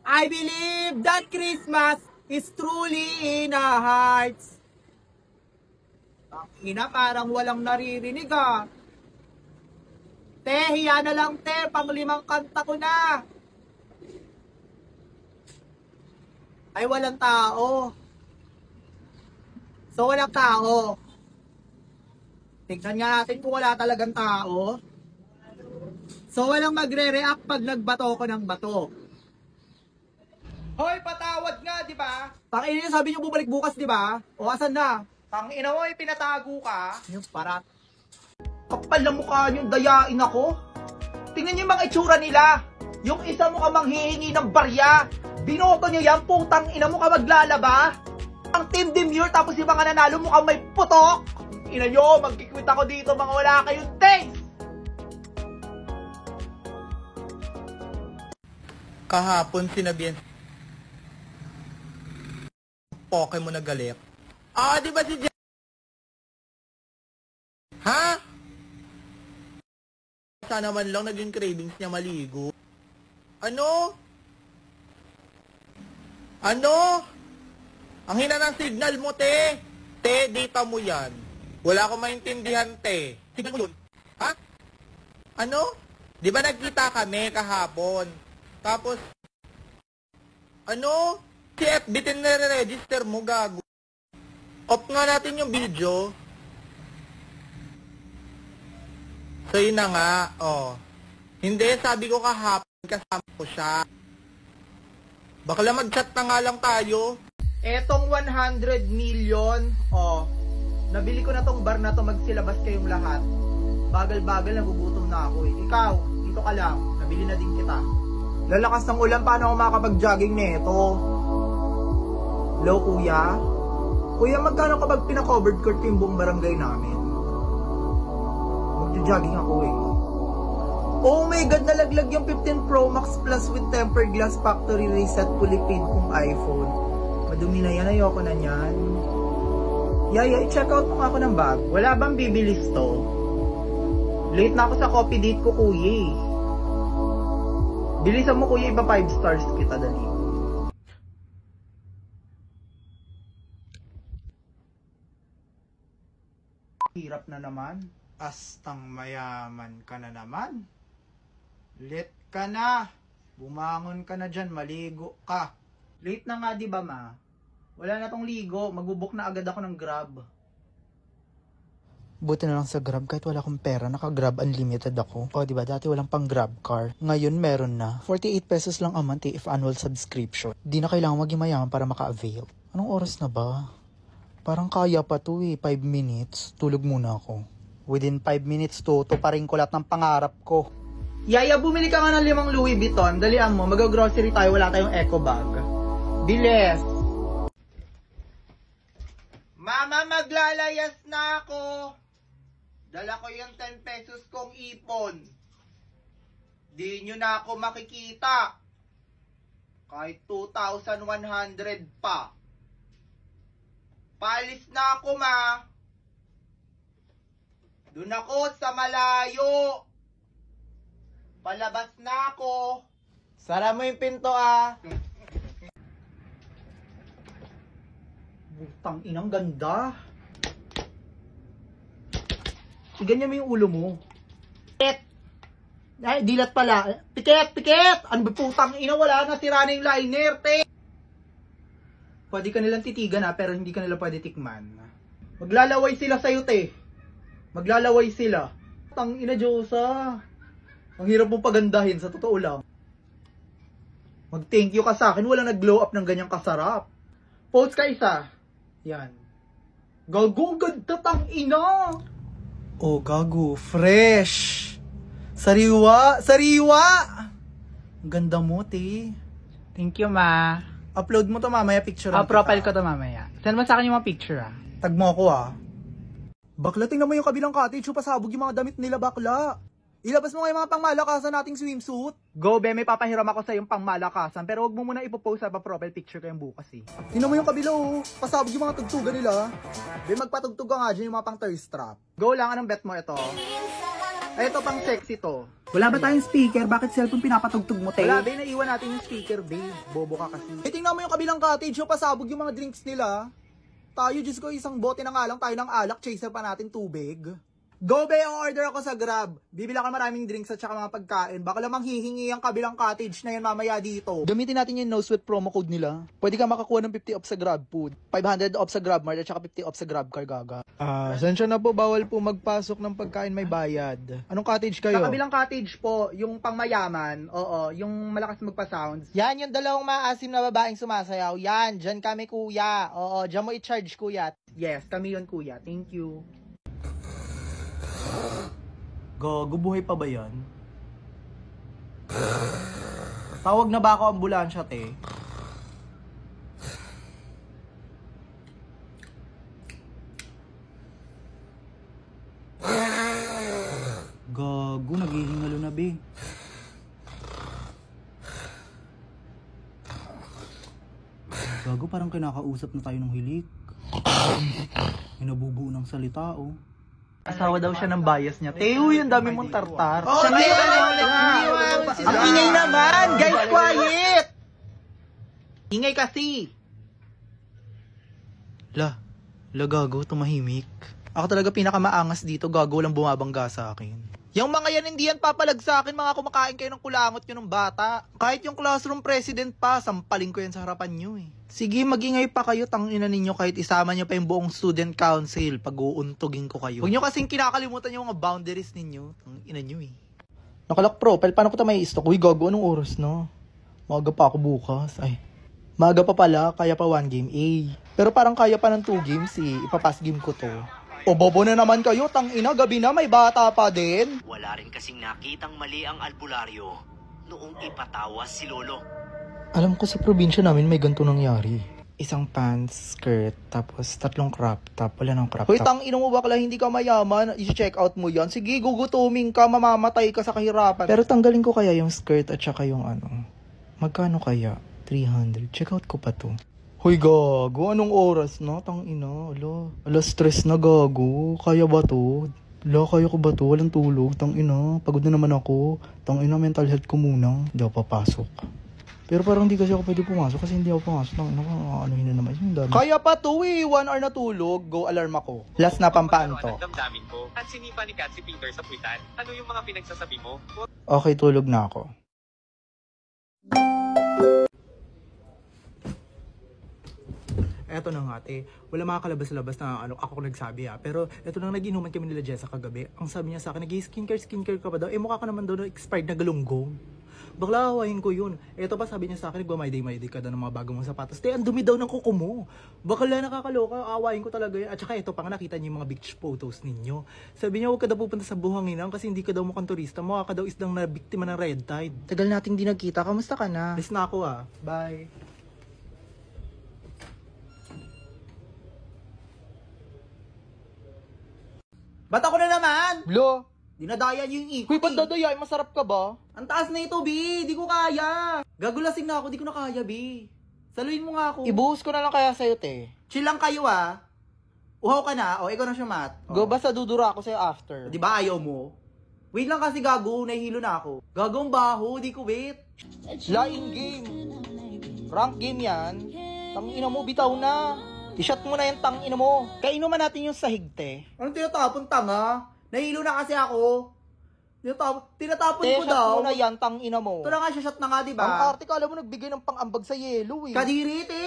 I believe that Christmas is truly in our hearts. Ina, parang walang naririnig ah. Te, hiya na lang te, pang-5 kanta ko na. Ay, walang tao. So, walang tao. Tignan nga natin kung wala talagang tao. So, walang magre-react pag nagbato ko ng bato. Hoy, patawad nga, di ba? Tangina, sabi niyo bumalik bukas, di ba? O, asan na? Tangina mo, pinatago ka. Yung parat. Kapal na mukha niyo, dayain ako. Tingnan niyo yung mga itsura nila. Yung isa mo ka manghihingi ng barya. Binoto niyo yan, putang ina mo ka maglalaba. Ang team demure, tapos yung mga nanalo mo ka may putok. Ina nyo, magkikwit ako dito, mga wala kayong taste. Kahapon sinabihan Pokemon na galit. Ah, di ba si Jen? Ha? Sana man lang naging cravings niya maligo. Ano? Ano? Ang hina ng signal mo, te. Te, data mo yan. Wala akong maintindihan, te. Signal mo yun. Ha? Ano? Di ba nagkita kami kahapon? Tapos, ano? Si FB tinire-register mo, gago. Off nga natin yung video. So, yun na nga, oh. Hindi, sabi ko kahapon, kasama ko siya. Bakla mag-chat na nga lang tayo. Etong 100 million, oh. Nabili ko na tong bar na to, magsilabas kayong lahat. Bagal-bagal, nagugutom na ako eh. Ikaw, dito ka lang, nabili na din kita. Lalakas ng ulan, paano ako makakapag-jogging nito? Hello, kuya? Kuya, magkano kapag pina-covered court yung buong barangay namin? Magja-jogging ako eh. Oh my God, nalaglag yung 15 Pro Max Plus with tempered glass factory reset fully paid kong iPhone. Madumi na yan, ayoko na yan. Yaya, i-check out mo ako ng bag. Wala bang bibilis to? Late na ako sa coffee date ko, kuya eh. Bilisan mo kuya, iba 5 stars kita dali. Hirap na naman. Astang mayaman ka na naman. Late ka na. Bumangon ka na dyan, maligo ka. Late na nga, di ba ma? Wala na tong ligo, magbubuk na agad ako ng Grab. Buti na lang sa Grab, kahit wala akong pera, naka-Grab unlimited ako. O diba, dati walang pang Grab car. Ngayon meron na. 48 pesos lang a month if annual subscription. Di na kailangan maging mayaman para maka-avail. Anong oras na ba? Parang kaya pa to eh, 5 minutes. Tulog muna ako. Within 5 minutes to pa rin ko lahat ng pangarap ko. Yaya, bumili ka nga ng 5 Louis Vuitton. Dalian mo, mag-grocery tayo, wala tayong eco bag. Bilis! Mama, maglalayas na ako. Dala ko yung 10 pesos kong ipon. Di nyo na ako makikita. Kahit 2,100 pa. Paalis na ako, ma. Doon ako sa malayo. Palabas na ako. Sara mo yung pinto, ah. Butang inang ganda. Iganyan mo yung ulo mo. Pikit! Ay, dilat pala. Pikit! Pikit! Ano ba putang ina? Wala na, sira na yung liner, te. Pwede ka nilang titigan ha, pero hindi ka nila pwede tikman. Maglalaway sila sa'yo, te. Maglalaway sila. Tang ina, Diyosa. Ang hirap mong pagandahin, sa totoo lang. Mag-thank you ka sa akin, walang nag-glow up ng ganyang kasarap. Post ka isa. Yan. Gago, ganda tang ina. Oh, gago, fresh. Sariwa, sariwa. Ang ganda mo, te. Thank you, ma. Upload mo to mamaya, picture. Profile ko to mamaya. Send mo sa akin yung mga picture, ah. Tag mo ako, ah. Bakla, tingnan mo yung kabilang cottage. Pasabog yung mga damit nila, bakla. Ilabas mo nga yung mga pangmalakasan nating swimsuit. Go, be, may papahiram ako sa yung pangmalakasan. Pero wag mo muna ipopost sa profile picture ko yung bukas, eh. Tingnan mo yung kabila, oh. Pasabog yung mga tugtugan nila. Be, magpatugtog ka nga dyan yung mga pang thirst trap. Go lang, anong bet mo ito? Ito pang sexy to. Wala ba tayong speaker? Bakit cellphone pinapatugtog mo, te? Wala, be. Naiwan natin yung speaker, be. Bobo ka kasi. Tingnan mo yung kabilang cottage. Yung pasabog yung mga drinks nila. Tayo, Diyos ko, isang bote na nga lang. Tayo ng alak. Chaser pa natin tubig. Go, be. Order ako sa Grab. Bibila ka maraming drinks at saka mga pagkain. Baka lamang hihingi ang kabilang cottage na yan mamaya dito. Gamitin natin yung no sweat promo code nila. Pwede ka makakuha ng 50 off sa Grab Food. 500 off sa Grab Mart at saka 50 off sa Grab Car, gaga. Sensya na po, bawal po magpasok ng pagkain may bayad. Anong cottage kayo? Sa kabilang cottage po, yung pangmayaman, oo, yung malakas magpa-sounds. Yan, yung dalawang maasim na babaeng sumasayaw. Yan, dyan kami, kuya. Oo, dyan mo i-charge, kuya. Yes, kami yun, kuya. Thank you. Gago, buhay pa ba yan? Tawag na ba ako ambulansya, te? Gago, naghihingalo na, be. Gago, parang kinakausap na tayo ng hilik. May nabubuo ng salita, oh. Asawa daw siya ng bias niya. Teo, yung dami mong tartar. Oh, Teo! Ang ingay naman! Guys, quiet! Ingay kasi! Gago, tumahimik. Ako talaga pinakamaangas dito, gago lang bumabangga sa akin. Yung mga yan, hindi yan papalag sa akin, mga kumakain kayo ng kulangot nyo ng bata. Kahit yung classroom president pa, sampaling ko yan sa harapan nyo eh. Sige, magingay pa kayo, tangina ninyo kahit isama nyo pa yung buong student council pag uuntugin ko kayo. Huwag nyo kasing kinakalimutan yung mga boundaries ninyo, tangina nyo eh. Nakalock profile, paano ko ito may stock? Uy, gago, anong oras na? Maaga pa ako bukas. Ay, maaga pa pala, kaya pa 1 game A. Pero parang kaya pa ng 2 games eh, ipapass game ko to. O bobo na naman kayo, tangina, gabi na, may bata pa din. Wala rin kasing nakitang mali ang albularyo noong ipatawas si Lolo. Alam ko sa probinsya namin may ganito nangyari. Isang pants, skirt, tapos 3 crop top, wala ng crop top. Hoy, tangina mo bakla, hindi ka mayaman, i-check out mo yan. Sige, gugutuming ka, mamamatay ka sa kahirapan. Pero tanggalin ko kaya yung skirt at saka yung ano. Magkano kaya? 300. Check out ko pa to. Hoy, gago, anong oras na? Tangina, ala stress na, gago. Kaya ba to? Kaya ko ba to? Walang tulog, tangina. Pagod na naman ako. Tangina, mental health ko muna. Hindi ako papasok. Pero parang hindi kasi ako pwede pumasok kasi hindi ako pumasok. Tangina, anuhin na naman. Yung dami. Kaya pa to eh, 1 hour na tulog. Go alarm ako. Last na pampaan to. Damdamin ko. At sinipa ni Kat si Peter sa puwitan. Ano yung mga pinagsasabi mo? Okay, tulog na ako. Eto na nga, te. Wala makakalabas-labas na ako nagsabi Pero eto nang nag-inuman kami nila Jessa kagabi. Ang sabi niya sa akin, nag-skincare ka ba daw? Mukha ka naman daw na expired na galunggong. Bakla, hawain ko yun. Eto pa, sabi niya sa akin, nagwa-my-day ka daw ng mga bago mong sapatos. Te, ang dumi daw ng kuko mo. Bakla, nakakaloka. Awain ko talaga yan. At saka eto pa nga, nakita niyo yung mga beach photos ninyo. Sabi niya, huwag ka daw pupunta sa buhanginan kasi hindi ka daw mukhang turista. Mukha ka daw isdang na biktima ng red tide. Tagal nating di nagkita. Kamusta ka na? Alis na ako Bye. Ba't ako na naman? Blo, Dinadaya niyo yung ikot. Hoy, ba't dadaya? Masarap ka ba? Ang taas na ito, B. Di ko kaya. Gagulasing na ako. Di ko na kaya, B. Saluhin mo nga ako. Ibuhos ko na lang kaya sa'yo, te. Chill lang kayo, Uhaw ka na. O, ikaw na siya, Matt. Go, basta dudura ako sa'yo after. Di ba ayaw mo? Wait lang kasi, gago. Nahihilo na ako. Gagong baho. Di ko wait. Lying game. Rank game yan. Tangina mo, bitaw na. I-shot mo na yung tangina mo. Kainuman natin yung sahig, te. Anong tinatapon, tanga? Nahihilo na kasi ako. Tinatapon ko daw. Shot mo na yan, tangina mo. Ito na nga, shot na nga, di ba? Ang arte ka, alam mo, nagbigay ng pang-ambag sa yelo, eh. Kadiri, te.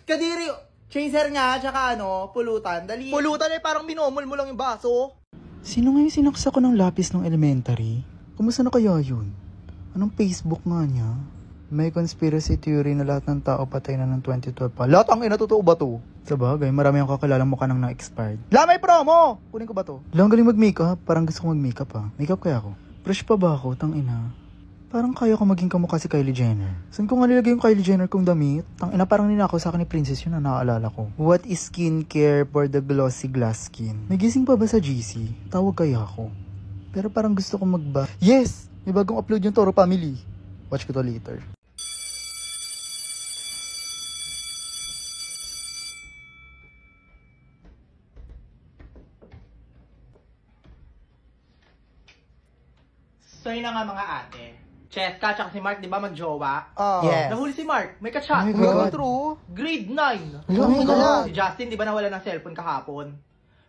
Kadiri. Chaser nga, tsaka pulutan. Dali. Pulutan parang binomol mo lang yung baso. Sino nga yung sinaksa ko ng lapis ng elementary? Kumusta na kaya yun? Anong Facebook nga niya? May conspiracy theory na lahat ng tao patay na ng 2012 pa. Lahat ang totoo ba to? Sabagay, marami ang kakilalang mukha nang na-expired. May promo! Kunin ko ba to? Lang galing mag-makeup. Parang gusto ko mag-makeup Makeup kaya ako. Fresh pa ba ako? Tangina. Parang kaya ko maging kamukha si Kylie Jenner. Saan ko nga nilagay yung Kylie Jenner kong damit? Tangina, parang ninakaw sa akin ni Princess yun na naaalala ko. What is skincare for the glossy glass skin? May gising pa ba sa GC? Tawag kaya ako. Pero parang gusto ko Yes! May bagong upload yung Toro Family. Watch ko to later. So yun na nga mga ate. Cheska tsaka si Mark, di ba magjowa? Yes. Nahuli si Mark, may kachat. Oh my God. True. Grade 9. Oh my God. Si Justin, di ba nawala ng cellphone kahapon?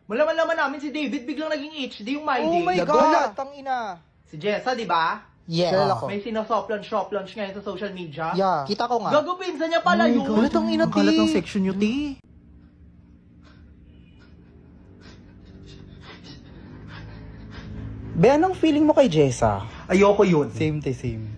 Malaman-laman namin si David biglang naging HD yung my day. Oh my God, tangina. Si Jessa, di ba? Yes. May sinosoft launch ngayon sa social media. Yeah. Kita ko nga. Gagawin sa niya pala yun. Ang ina, Kalat ng section nyo, ti. Be, anong feeling mo kay Jessa? Ayoko yun. Same.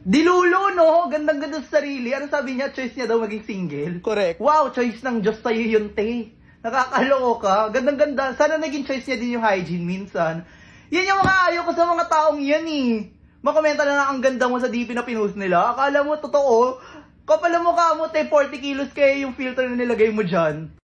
Dilulo, no? Gandang-ganda sa sarili. Ano sabi niya? Choice niya daw maging single. Correct. Wow, choice ng Diyos sa'yo yun, te. Nakakaloko ka. Gandang-ganda. Sana naging choice niya din yung hygiene minsan. Yan yung mga ayaw ko sa mga taong yan, eh. Makomenta na ang ganda mo sa DP na pinost nila. Akala mo, totoo. Kapal ang mukha mo, te, 40 kilos kaya yung filter na nilagay mo dyan.